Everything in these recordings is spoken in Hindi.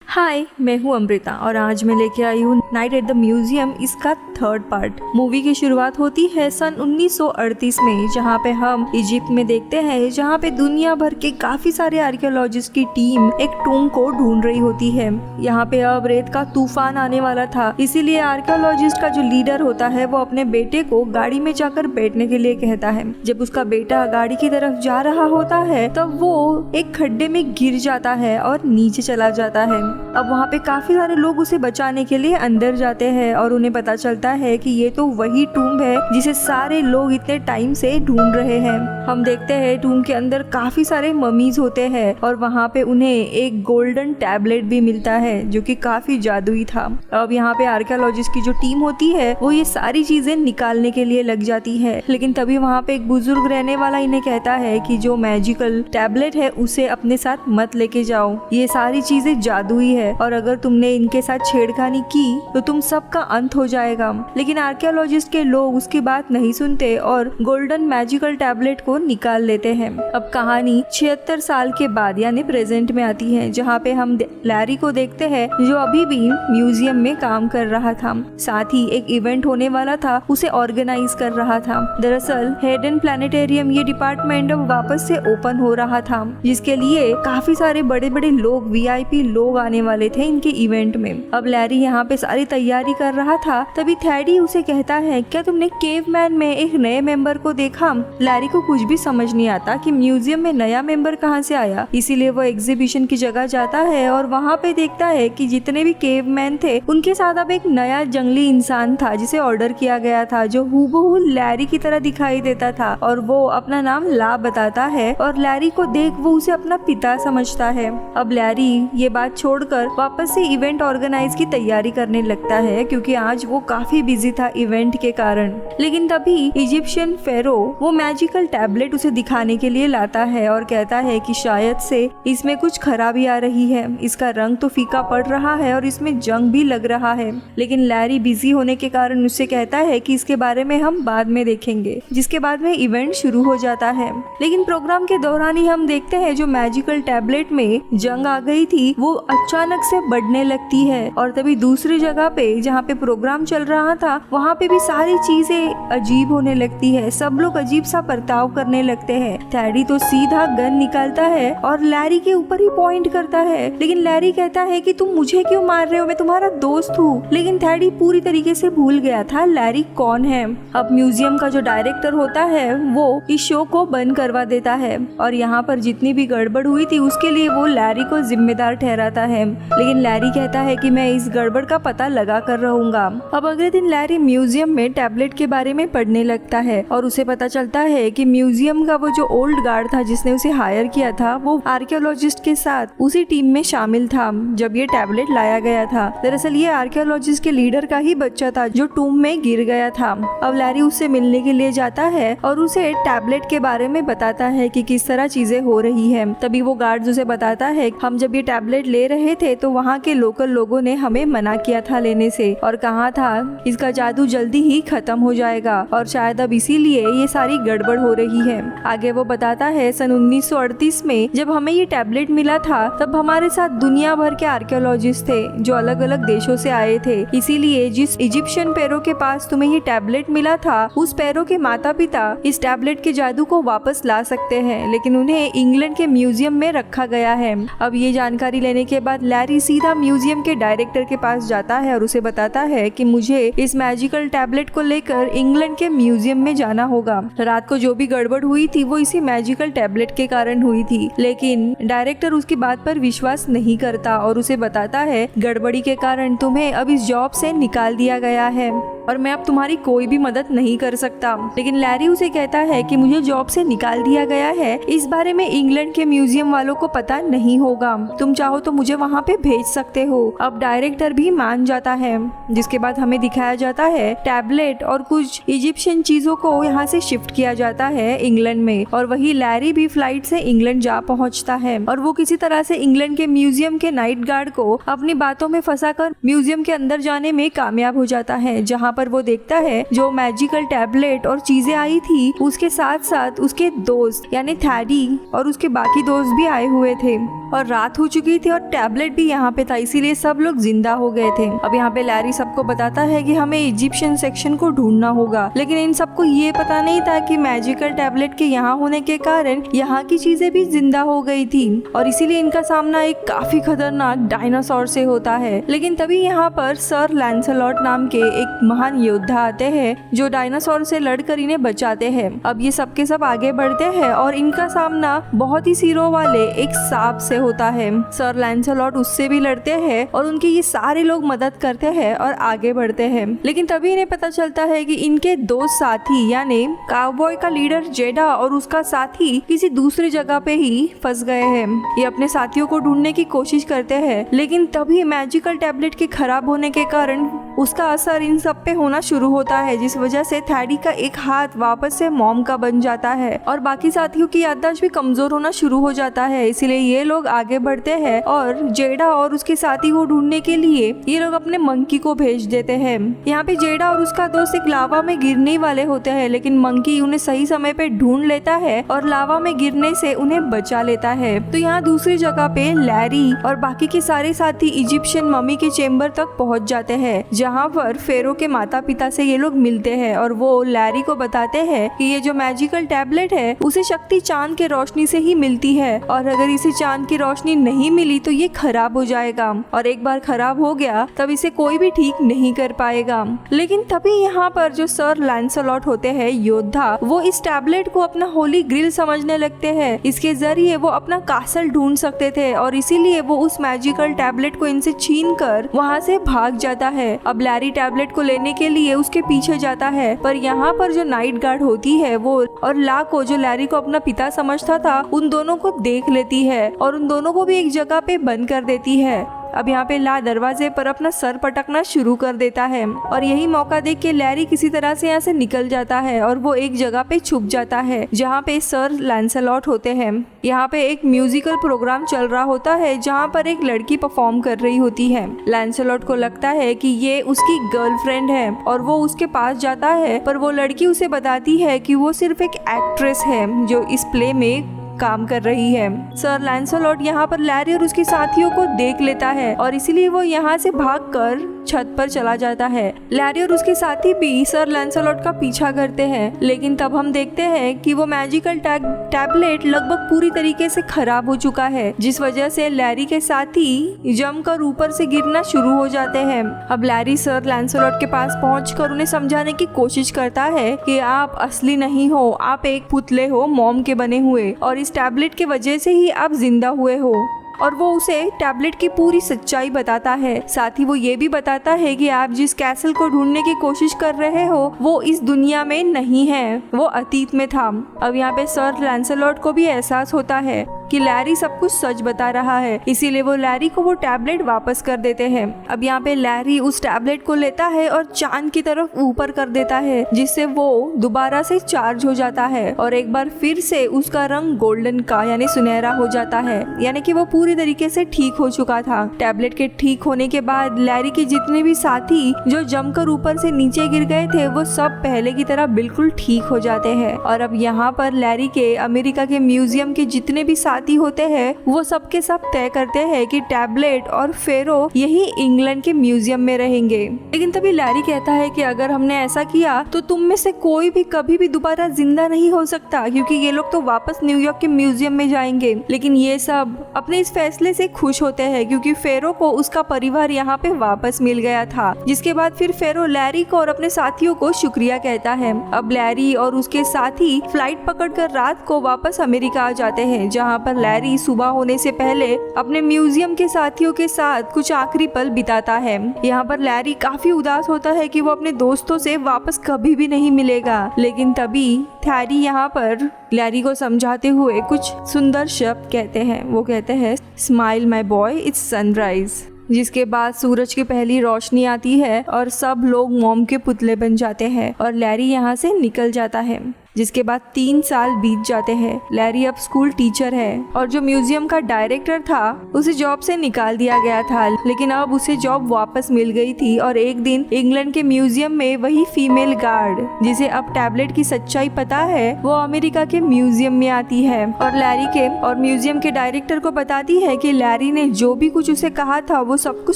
हाय, मैं हूँ अमृता और आज मैं लेके आई हूँ नाइट एट द म्यूजियम इसका थर्ड पार्ट। मूवी की शुरुआत होती है सन 1938 में, जहाँ पे हम इजिप्ट में देखते हैं, जहाँ पे दुनिया भर के काफी सारे आर्कियोलॉजिस्ट की टीम एक टूम को ढूंढ रही होती है। यहाँ पे अब रेत का तूफान आने वाला था, इसीलिए आर्कियोलॉजिस्ट का जो लीडर होता है वो अपने बेटे को गाड़ी में जाकर बैठने के लिए कहता है। जब उसका बेटा गाड़ी की तरफ जा रहा होता है तब वो एक खड्डे में गिर जाता है और नीचे चला जाता है। अब वहाँ पे काफी सारे लोग उसे बचाने के लिए अंदर जाते हैं और उन्हें पता चलता है कि ये तो वही टूम है जिसे सारे लोग इतने टाइम से ढूंढ रहे हैं। हम देखते हैं टूम के अंदर काफी सारे ममीज होते हैं और वहाँ पे उन्हें एक गोल्डन टैबलेट भी मिलता है जो कि काफी जादुई था। अब यहाँ पे आर्कियोलॉजिस्ट की जो टीम होती है वो ये सारी चीजें निकालने के लिए लग जाती है, लेकिन तभी वहाँ पे एक बुजुर्ग रहने वाला इन्हें कहता है कि जो मैजिकल टैबलेट है उसे अपने साथ मत लेके जाओ, ये सारी चीजें जादुई है और अगर तुमने इनके साथ छेड़खानी की तो तुम सबका अंत हो जाएगा। लेकिन आर्कियोलॉजिस्ट के लोग उसकी बात नहीं सुनते और गोल्डन मैजिकल टैबलेट को निकाल लेते हैं। अब कहानी 76 साल के बाद यानी प्रेजेंट में आती है, जहाँ पे हम लैरी को देखते हैं जो अभी भी म्यूजियम में काम कर रहा था। साथ ही एक इवेंट होने वाला था, उसे ऑर्गेनाइज कर रहा था। दरअसल हेडन प्लानिटेरियम ये डिपार्टमेंट अब वापस से ओपन हो रहा था, जिसके लिए काफी सारे बड़े बड़े लोग वीआईपी लोग आने वाले थे इनके इवेंट में। अब लैरी यहाँ पे सारी तैयारी कर रहा था, तभी थैडी उसे कहता है, क्या तुमने केवमैन में एक नए मेंबर को देखा? लैरी को कुछ भी समझ नहीं आता कि म्यूजियम में नया मेंबर कहाँ से आया, इसीलिए वो एग्जीबिशन की जगह जाता है और वहाँ पे देखता है कि जितने भी केवमैन थे उनके साथ अब एक नया जंगली इंसान था जिसे ऑर्डर किया गया था, जो हूबहू लैरी की तरह दिखाई देता था और वो अपना नाम ला बताता है और लैरी को देख वो उसे अपना पिता समझता है। अब लैरी ये बात छोड़कर वापस से इवेंट ऑर्गेनाइज की तैयारी करने लगता है, क्योंकि आज वो काफी बिजी था इवेंट के कारण। लेकिन तभी इजिप्शियन फेरो वो मैजिकल टैबलेट उसे दिखाने के लिए लाता है और कहता है कि शायद से इसमें कुछ खराबी आ रही है, इसका रंग तो फीका पड़ रहा है और इसमें जंग भी लग रहा है। लेकिन लैरी बिजी होने के कारण उससे कहता है कि इसके बारे में हम बाद में देखेंगे, जिसके बाद में इवेंट शुरू हो जाता है। लेकिन प्रोग्राम के दौरान ही हम देखते हैं जो मैजिकल टैबलेट में जंग आ गई थी वो अचानक से बढ़ने लगती है और तभी दूसरी जगह पे जहाँ पे प्रोग्राम चल रहा था वहाँ पे भी सारी चीजें अजीब होने लगती है, सब लोग अजीब सा बर्ताव करने लगते हैं। थैडी तो सीधा गन निकालता है और लैरी के ऊपर ही पॉइंट करता है, लेकिन लैरी कहता है कि तुम मुझे क्यों मार रहे हो, मैं तुम्हारा दोस्त हूँ। लेकिन थैडी पूरी तरीके से भूल गया था लैरी कौन है। अब म्यूजियम का जो डायरेक्टर होता है वो इस शो को बंद करवा देता है और यहाँ पर जितनी भी गड़बड़ हुई थी उसके लिए वो लैरी को जिम्मेदार ठहराता है। लेकिन लैरी कहता है कि मैं इस गड़बड़ का पता लगा कर रहूंगा। अब अगले दिन लैरी म्यूजियम में टैबलेट के बारे में पढ़ने लगता है और उसे पता चलता है कि म्यूजियम का वो जो ओल्ड गार्ड था जिसने उसे हायर किया था वो आर्कियोलॉजिस्ट के साथ उसी टीम में शामिल था जब ये टैबलेट लाया गया था। दरअसल ये आर्कियोलॉजिस्ट के लीडर का ही बच्चा था जो टूम में गिर गया था। अब लैरी उससे मिलने के लिए जाता है और उसे टैबलेट के बारे में बताता है कि किस तरह चीजें हो रही है। तभी वो गार्ड उसे बताता है हम जब ये टैबलेट ले रहे थे तो वहाँ के लोकल लोगों ने हमें मना किया था लेने से और कहा था इसका जादू जल्दी ही खत्म हो जाएगा और शायद अब इसीलिए ये सारी गड़बड़ हो रही है। आगे वो बताता है सन 1938 में जब हमें ये टैबलेट मिला था तब हमारे साथ दुनिया भर के आर्कियोलॉजिस्ट थे जो अलग अलग देशों से आए थे, इसीलिए जिस इजिप्शियन पैरों के पास तुम्हें ये टैबलेट मिला था उस पैरों के माता पिता इस टैबलेट के जादू को वापस ला सकते हैं, लेकिन उन्हें इंग्लैंड के म्यूजियम में रखा गया है। अब ये जानकारी लेने के बाद लैरी सीधा म्यूजियम के डायरेक्टर के पास जाता है और उसे बताता है कि मुझे इस मैजिकल टैबलेट को लेकर इंग्लैंड के म्यूजियम में जाना होगा। रात को जो भी गड़बड़ हुई थी वो इसी मैजिकल टैबलेट के कारण हुई थी, लेकिन डायरेक्टर उसकी बात पर विश्वास नहीं करता और उसे बताता है गड़बड़ी के कारण तुम्हें अब इस जॉब से निकाल दिया गया है और मैं अब तुम्हारी कोई भी मदद नहीं कर सकता। लेकिन लैरी उसे कहता है कि मुझे जॉब से निकाल दिया गया है इस बारे में इंग्लैंड के म्यूजियम वालों को पता नहीं होगा, तुम चाहो तो मुझे वहाँ पे भेज सकते हो। अब डायरेक्टर भी मान जाता है, जिसके बाद हमें दिखाया जाता है टैबलेट और कुछ इजिप्शियन चीजों को यहाँ से शिफ्ट किया जाता है इंग्लैंड में और वही लैरी भी फ्लाइट से इंग्लैंड जा पहुँचता है और वो किसी तरह से इंग्लैंड के म्यूजियम के नाइट गार्ड को अपनी बातों में फंसाकर म्यूजियम के अंदर जाने में कामयाब हो जाता है, जहाँ पर वो देखता है जो मैजिकल टैबलेट और चीजें आई थी उसके साथ साथ उसके दोस्त यानी थैडी और उसके बाकी दोस्त भी आए हुए थे और रात हो चुकी थी और टैबलेट भी यहाँ पे था, इसीलिए सब लोग जिंदा हो गए थे। अब यहाँ पे लैरी सबको बताता है कि हमें इजिप्शियन सेक्शन को ढूंढना होगा, लेकिन इन सबको ये पता नहीं था कि मैजिकल टैबलेट के यहाँ होने के कारण यहाँ की चीजें भी जिंदा हो गई थी और इसीलिए इनका सामना एक काफी खतरनाक डायनासोर से होता है। लेकिन तभी यहाँ पर सर लैंसलॉट नाम के एक महान योद्धा आते हैं जो डायनासोर से लड़कर इन्हें बचाते हैं। अब ये सब के सब आगे बढ़ते हैं और इनका सामना बहुत ही सिरों वाले एक सांप से होता है। सर लैंसलॉट उससे भी लड़ते हैं और उनके ये सारे लोग मदद करते हैं और आगे बढ़ते हैं। लेकिन तभी इन्हें पता चलता है कि इनके दो साथी यानी काउबॉय का लीडर जेडा और उसका साथी किसी दूसरी जगह पे ही फंस गए हैं। ये अपने साथियों को ढूंढने की कोशिश करते हैं, लेकिन तभी मैजिकल टैबलेट के खराब होने के कारण उसका असर इन सब पे होना शुरू होता है, जिस वजह से थैडी का एक हाथ वापस से मॉम का बन जाता है और बाकी साथियों की याददाश्त भी कमजोर होना शुरू हो जाता है। इसीलिए ये लोग आगे बढ़ते हैं और जेडा और उसके साथी को ढूंढने के लिए ये लोग अपने मंकी को भेज देते हैं। यहाँ पे जेडा और उसका दोस्त एक लावा में गिरने वाले होते हैं, लेकिन मंकी उन्हें सही समय पे ढूंढ लेता है और लावा में गिरने से उन्हें बचा लेता है। तो यहाँ दूसरी जगह पे लैरी और बाकी के सारे साथी इजिप्शियन मम्मी के चेम्बर तक पहुँच जाते हैं, जहाँ पर फेरो के माता पिता से ये लोग मिलते हैं और वो लैरी को बताते हैं कि ये जो मैजिकल टैबलेट है उसे शक्ति चांद के रोशनी से ही मिलती है और अगर इसे चांद की रोशनी नहीं मिली तो ये खराब हो जाएगा और एक बार खराब हो गया तब इसे कोई भी ठीक नहीं कर पाएगा। लेकिन तभी यहाँ पर जो सर लैंसलॉट होते हैं योद्धा, वो इस टैबलेट को अपना होली ग्रिल समझने लगते हैं। इसके जरिए वो अपना कासल ढूंढ सकते थे और इसीलिए वो उस मैजिकल टैबलेट को इनसे छीन कर वहाँ से भाग जाता है। अब लैरी टैबलेट को लेने के लिए उसके पीछे जाता है, पर यहाँ पर जो नाइट गार्ड होती है वो और ला को जो लैरी को अपना पिता समझता था उन दोनों को देख लेती है और उन दोनों को भी एक जगह पे बंद कर देती है। अब यहाँ पे ला दरवाजे पर अपना सर पटकना शुरू कर देता है और यही मौका देख के लैरी किसी तरह से यहाँ से निकल जाता है और वो एक जगह पे छुप जाता है जहाँ पे सर लैंसलॉट होते हैं। यहाँ पे एक म्यूजिकल प्रोग्राम चल रहा होता है जहाँ पर एक लड़की परफॉर्म कर रही होती है। लैंसलॉट को लगता है कि ये उसकी गर्लफ्रेंड है और वो उसके पास जाता है, पर वो लड़की उसे बताती है कि वो सिर्फ एक एक्ट्रेस है जो इस प्ले में काम कर रही है। सर लैंसलॉट यहाँ पर लैरी और उसके साथियों को देख लेता है और इसीलिए वो यहाँ से भागकर छत पर चला जाता है। लैरी और उसके साथी भी सर लैंसलॉट का पीछा करते हैं, लेकिन तब हम देखते हैं कि वो मैजिकल टैबलेट लगभग पूरी तरीके से खराब हो चुका है, जिस वजह से लैरी के साथी जमकर ऊपर से गिरना शुरू हो जाते हैं। अब लैरी सर लैंसलॉट के पास पहुंचकर उन्हें समझाने की कोशिश करता है कि आप असली नहीं हो, आप एक पुतले हो मॉम के बने हुए और इस टैबलेट के वजह से ही आप जिंदा हुए हो। और वो उसे टैबलेट की पूरी सच्चाई बताता है। साथ ही वो ये भी बताता है कि आप जिस कैसल को ढूंढने की कोशिश कर रहे हो वो इस दुनिया में नहीं है, वो अतीत में था। अब यहाँ पे सर लैंसलॉट को भी एहसास होता है कि लैरी सब कुछ सच बता रहा है, इसीलिए वो लैरी को वो टैबलेट वापस कर देते हैं। अब यहाँ पे लैरी उस टैबलेट को लेता है और चांद की तरफ ऊपर कर देता है, जिससे वो दोबारा से चार्ज हो जाता है और एक बार फिर से उसका रंग गोल्डन का यानी सुनहरा हो जाता है, यानी कि वो पूरी तरीके से ठीक हो चुका था। टैबलेट के ठीक होने के बाद लैरी के जितने भी साथी जो जमकर ऊपर से नीचे गिर गए थे वो सब पहले की तरह बिल्कुल ठीक हो जाते हैं। और अब यहाँ पर लैरी के अमेरिका के म्यूजियम के जितने भी साथी होते हैं वो सब के सब तय करते हैं कि टैबलेट और फेरो यही इंग्लैंड के म्यूजियम में रहेंगे। लेकिन तभी लैरी कहता है कि अगर हमने ऐसा किया तो तुम में से कोई भी कभी भी दोबारा जिंदा नहीं हो सकता, क्योंकि ये लोग तो वापस न्यूयॉर्क के म्यूजियम में जाएंगे। लेकिन ये सब अपने इस फैसले से खुश होते हैं क्योंकि फेरो को उसका परिवार यहाँ पे वापस मिल गया था। जिसके बाद फिर फेरो लैरी को और अपने साथियों को शुक्रिया कहता है। अब लैरी और उसके साथी फ्लाइट पकड़कर रात को वापस अमेरिका आ जाते हैं, जहाँ पर लैरी सुबह होने से पहले अपने म्यूजियम के साथियों के साथ कुछ आखिरी पल बिताता है। यहाँ पर लैरी काफी उदास होता है कि वो अपने दोस्तों से वापस कभी भी नहीं मिलेगा। लेकिन तभी थैडी यहाँ पर लैरी को समझाते हुए कुछ सुंदर शब्द कहते हैं। वो कहते हैं, smile my boy, it's sunrise. जिसके बाद सूरज की पहली रोशनी आती है और सब लोग मोम के पुतले बन जाते हैं और लैरी यहाँ से निकल जाता है। जिसके बाद 3 साल बीत जाते हैं। लैरी अब स्कूल टीचर है और जो म्यूजियम का डायरेक्टर था उसे जॉब से निकाल दिया गया था, लेकिन अब उसे जॉब वापस मिल गई थी। और एक दिन इंग्लैंड के म्यूजियम में वही फीमेल गार्ड जिसे अब टैबलेट की सच्चाई पता है, वो अमेरिका के म्यूजियम में आती है और लैरी के और म्यूजियम के डायरेक्टर को बताती है कि लैरी ने जो भी कुछ उसे कहा था वो सब कुछ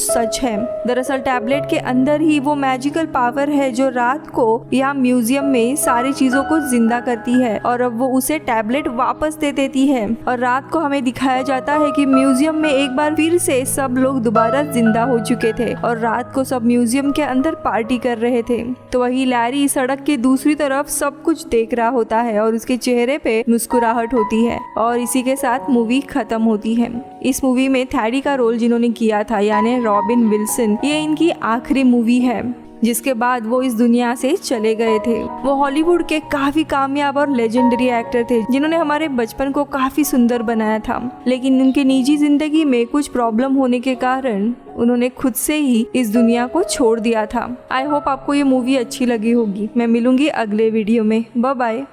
सच है। दरअसल टैबलेट के अंदर ही वो मैजिकल पावर है जो रात को यहाँ म्यूजियम में सारी चीजों को जिंदा करती है और अब वो उसे टैबलेट वापस दे देती है। और रात को हमें दिखाया जाता है कि म्यूजियम में एक बार फिर से सब लोग दोबारा जिंदा हो चुके थे और रात को सब म्यूजियम के अंदर पार्टी कर रहे थे। तो वही लैरी सड़क के दूसरी तरफ सब कुछ देख रहा होता है और उसके चेहरे पे मुस्कुराहट होती है और इसी के साथ मूवी खत्म होती है। इस मूवी में थैडी का रोल जिन्होंने किया था यानी रॉबिन विल्सन, ये इनकी आखिरी मूवी है जिसके बाद वो इस दुनिया से चले गए थे। वो हॉलीवुड के काफी कामयाब और लेजेंडरी एक्टर थे जिन्होंने हमारे बचपन को काफी सुंदर बनाया था, लेकिन उनके निजी जिंदगी में कुछ प्रॉब्लम होने के कारण उन्होंने खुद से ही इस दुनिया को छोड़ दिया था। आई होप आपको ये मूवी अच्छी लगी होगी। मैं मिलूंगी अगले वीडियो में। Bye bye.